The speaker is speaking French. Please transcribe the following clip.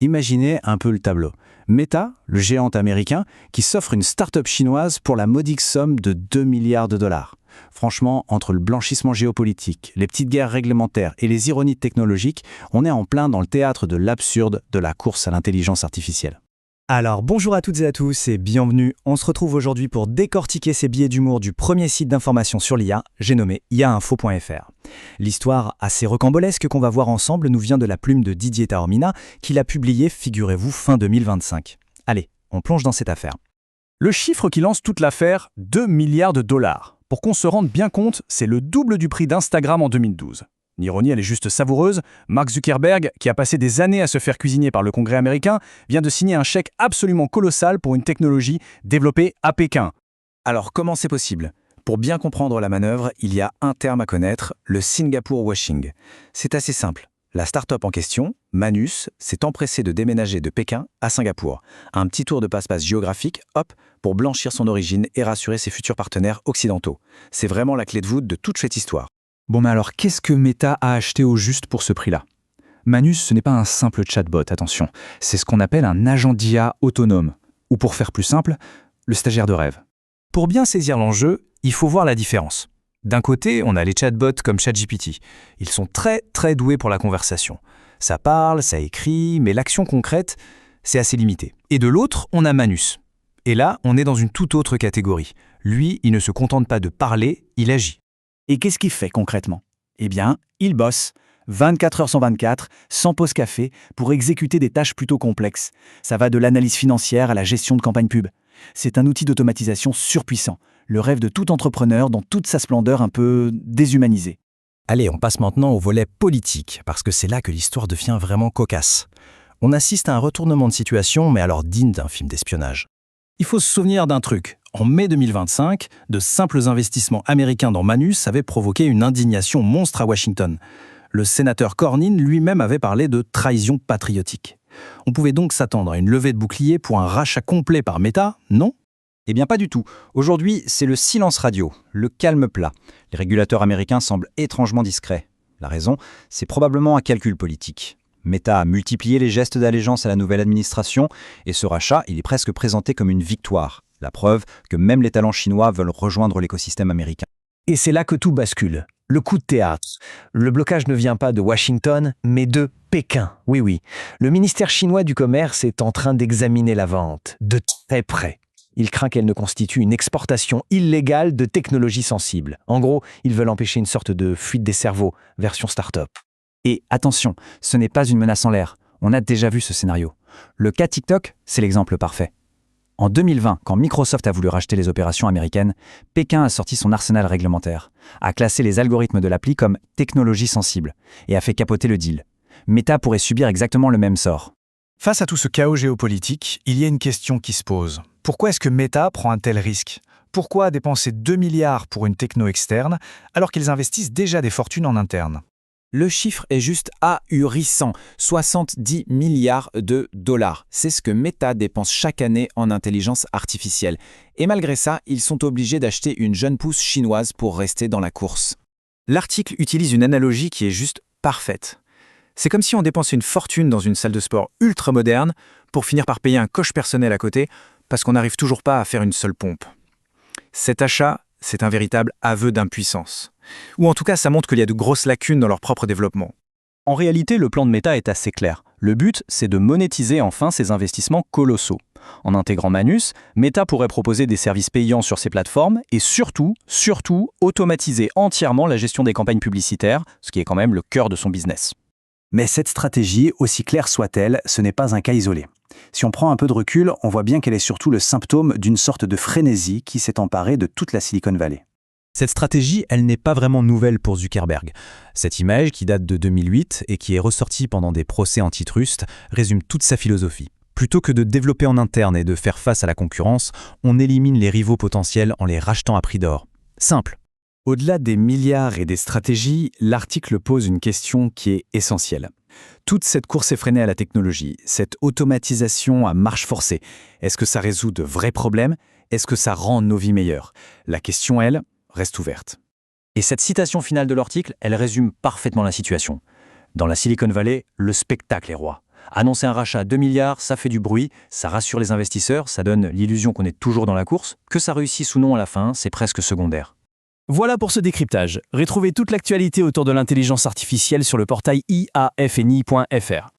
Imaginez un peu le tableau. Meta, le géant américain, qui s'offre une start-up chinoise pour la modique somme de 2 milliards de dollars. Franchement, entre le blanchissement géopolitique, les petites guerres réglementaires et les ironies technologiques, on est en plein dans le théâtre de l'absurde de la course à l'intelligence artificielle. Alors bonjour à toutes et à tous et bienvenue. On se retrouve aujourd'hui pour décortiquer ces billets d'humour du premier site d'information sur l'IA, j'ai nommé iainfo.fr. L'histoire assez rocambolesque qu'on va voir ensemble nous vient de la plume de Didier Taormina, qui l'a publiée, figurez-vous, fin 2025. Allez, on plonge dans cette affaire. Le chiffre qui lance toute l'affaire, 2 milliards de dollars. Pour qu'on se rende bien compte, c'est le double du prix d'Instagram en 2012. L'ironie, elle est juste savoureuse. Mark Zuckerberg, qui a passé des années à se faire cuisiner par le Congrès américain, vient de signer un chèque absolument colossal pour une technologie développée à Pékin. Alors comment c'est possible ? Pour bien comprendre la manœuvre, il y a un terme à connaître, le Singapore washing. C'est assez simple. La start-up en question, Manus, s'est empressée de déménager de Pékin à Singapour. Un petit tour de passe-passe géographique, hop, pour blanchir son origine et rassurer ses futurs partenaires occidentaux. C'est vraiment la clé de voûte de toute cette histoire. Bon mais alors qu'est-ce que Meta a acheté au juste pour ce prix-là ? Manus, ce n'est pas un simple chatbot, attention. C'est ce qu'on appelle un agent d'IA autonome. Ou pour faire plus simple, le stagiaire de rêve. Pour bien saisir l'enjeu, il faut voir la différence. D'un côté, on a les chatbots comme ChatGPT. Ils sont très doués pour la conversation. Ça parle, ça écrit, mais l'action concrète, c'est assez limité. Et de l'autre, on a Manus. Et là, on est dans une toute autre catégorie. Lui, il ne se contente pas de parler, il agit. Et qu'est-ce qu'il fait concrètement ? Eh bien, il bosse, 24 heures sur 24, sans pause café, pour exécuter des tâches plutôt complexes. Ça va de l'analyse financière à la gestion de campagne pub. C'est un outil d'automatisation surpuissant, le rêve de tout entrepreneur dans toute sa splendeur un peu déshumanisée. Allez, on passe maintenant au volet politique, parce que c'est là que l'histoire devient vraiment cocasse. On assiste à un retournement de situation, mais alors digne d'un film d'espionnage. Il faut se souvenir d'un truc. En mai 2025, de simples investissements américains dans Manus avaient provoqué une indignation monstre à Washington. Le sénateur Cornyn lui-même avait parlé de trahison patriotique. On pouvait donc s'attendre à une levée de bouclier pour un rachat complet par Meta, non ? Eh bien pas du tout. Aujourd'hui, c'est le silence radio, le calme plat. Les régulateurs américains semblent étrangement discrets. La raison, c'est probablement un calcul politique. Meta a multiplié les gestes d'allégeance à la nouvelle administration et ce rachat, il est presque présenté comme une victoire. La preuve que même les talents chinois veulent rejoindre l'écosystème américain. Et c'est là que tout bascule. Le coup de théâtre. Le blocage ne vient pas de Washington, mais de Pékin. Oui. Le ministère chinois du Commerce est en train d'examiner la vente, de très près. Il craint qu'elle ne constitue une exportation illégale de technologies sensibles. En gros, ils veulent empêcher une sorte de fuite des cerveaux, version start-up. Et attention, ce n'est pas une menace en l'air. On a déjà vu ce scénario. Le cas TikTok, c'est l'exemple parfait. En 2020, quand Microsoft a voulu racheter les opérations américaines, Pékin a sorti son arsenal réglementaire, a classé les algorithmes de l'appli comme technologie sensible et a fait capoter le deal. Meta pourrait subir exactement le même sort. Face à tout ce chaos géopolitique, il y a une question qui se pose. Pourquoi est-ce que Meta prend un tel risque ? Pourquoi dépenser 2 milliards pour une techno externe alors qu'ils investissent déjà des fortunes en interne ? Le chiffre est juste ahurissant, 70 milliards de dollars. C'est ce que Meta dépense chaque année en intelligence artificielle. Et malgré ça, ils sont obligés d'acheter une jeune pousse chinoise pour rester dans la course. L'article utilise une analogie qui est juste parfaite. C'est comme si on dépensait une fortune dans une salle de sport ultra moderne pour finir par payer un coach personnel à côté parce qu'on n'arrive toujours pas à faire une seule pompe. Cet achat, c'est un véritable aveu d'impuissance. Ou en tout cas, ça montre qu'il y a de grosses lacunes dans leur propre développement. En réalité, le plan de Meta est assez clair. Le but, c'est de monétiser enfin ces investissements colossaux. En intégrant Manus, Meta pourrait proposer des services payants sur ses plateformes et surtout, automatiser entièrement la gestion des campagnes publicitaires, ce qui est quand même le cœur de son business. Mais cette stratégie, aussi claire soit-elle, ce n'est pas un cas isolé. Si on prend un peu de recul, on voit bien qu'elle est surtout le symptôme d'une sorte de frénésie qui s'est emparée de toute la Silicon Valley. Cette stratégie, elle n'est pas vraiment nouvelle pour Zuckerberg. Cette image, qui date de 2008 et qui est ressortie pendant des procès antitrust, résume toute sa philosophie. Plutôt que de développer en interne et de faire face à la concurrence, on élimine les rivaux potentiels en les rachetant à prix d'or. Simple. Au-delà des milliards et des stratégies, l'article pose une question qui est essentielle. Toute cette course effrénée à la technologie, cette automatisation à marche forcée, est-ce que ça résout de vrais problèmes ? Est-ce que ça rend nos vies meilleures ? La question, elle, reste ouverte. Et cette citation finale de l'article, elle résume parfaitement la situation. Dans la Silicon Valley, le spectacle est roi. Annoncer un rachat à 2 milliards, ça fait du bruit, ça rassure les investisseurs, ça donne l'illusion qu'on est toujours dans la course. Que ça réussisse ou non à la fin, c'est presque secondaire. Voilà pour ce décryptage. Retrouvez toute l'actualité autour de l'intelligence artificielle sur le portail iafni.fr.